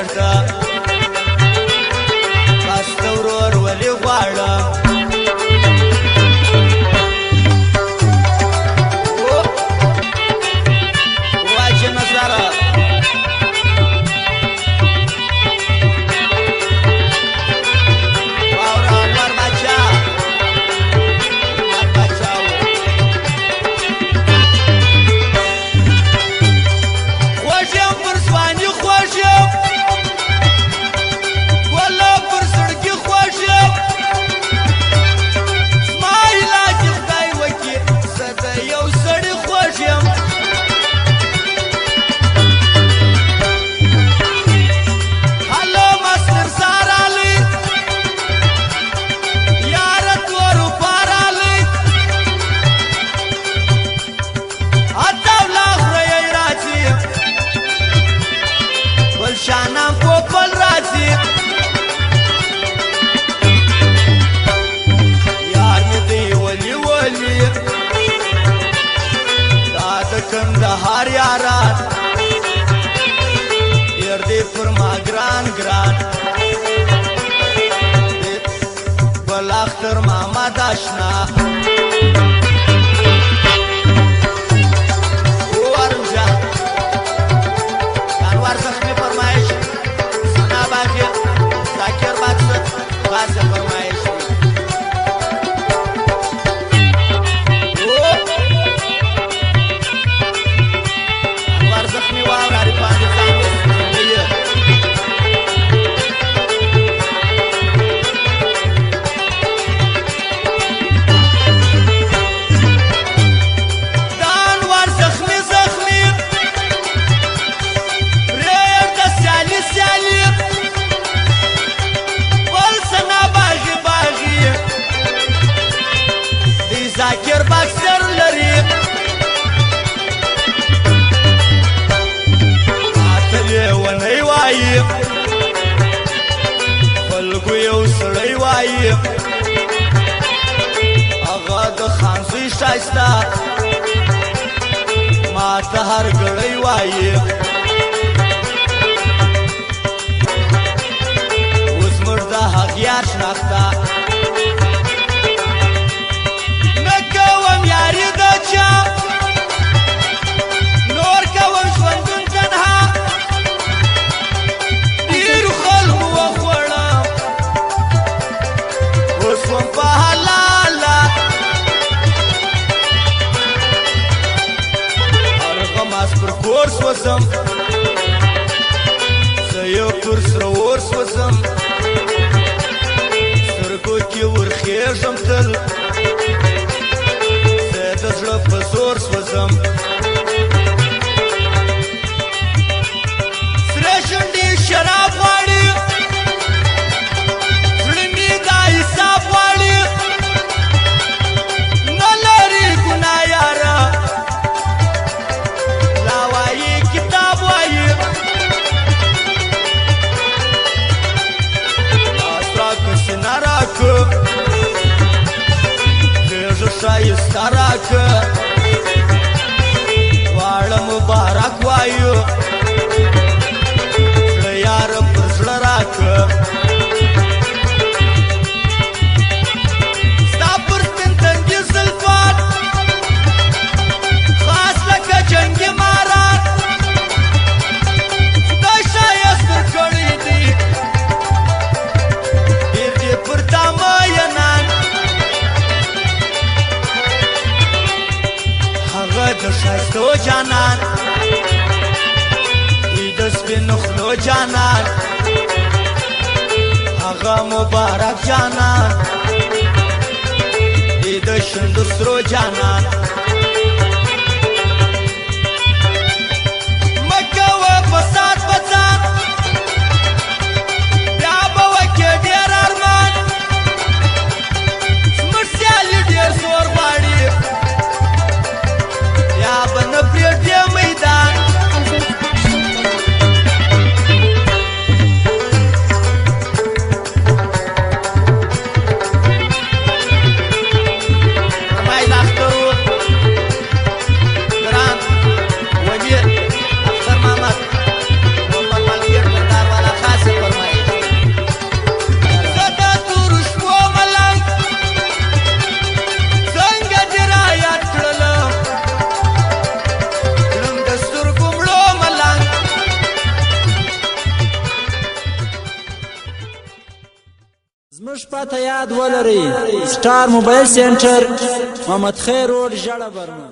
بیرته بس د ورور ولې غواړم واچې نظره شانم پوپل راځي یار مې دی ولي ولي دا د کندهار یاران ډېر دی پر ما ګران ګران بل اختر ماما داشنا ذاکر باکسر لري اتلې ونی وایي خلکو یو سړی وایي هغه د خان زوی ښایسته ما ته هر ګړی وایي اوس موږ د هغه یار شناخته یاری دا چا نور کوم ژوندون تنها ډېرو خلکو وخوړم اوس وم په حلاله ارغماس پر کور سوځم زه یو پر سره اور سوځم سترګو کې ورخېږم تل د زړه په زور سوځم سره شونډې شراب غواړي زړه مې دا حساب غواړي نه لري ګناه یاره لا وایي کتاب وایي لاس راکړه سینه راکړه ښایسته راکه واړه مبارک وایو زړه یاره پر زړه راکه ستا پر سپین تندي زلفان خاص لکه جنګي ماران خدای ښایست درکړی دی ډېر دې پر تا مینان د ښایستو جانان ای د سپینو خولو جانان هغه مبارک جانان ای د شنډو سرو جانان مه کوه فساد فساد بیا به وکړې ډېر ارمان زموږ سیالي ډېر زور غواړي یا به نه پرېږدې میدان مای د اخترو زموږ پته یاد ولرئ سټار موبایل سینټر محمد خیر روډ ژړه برمن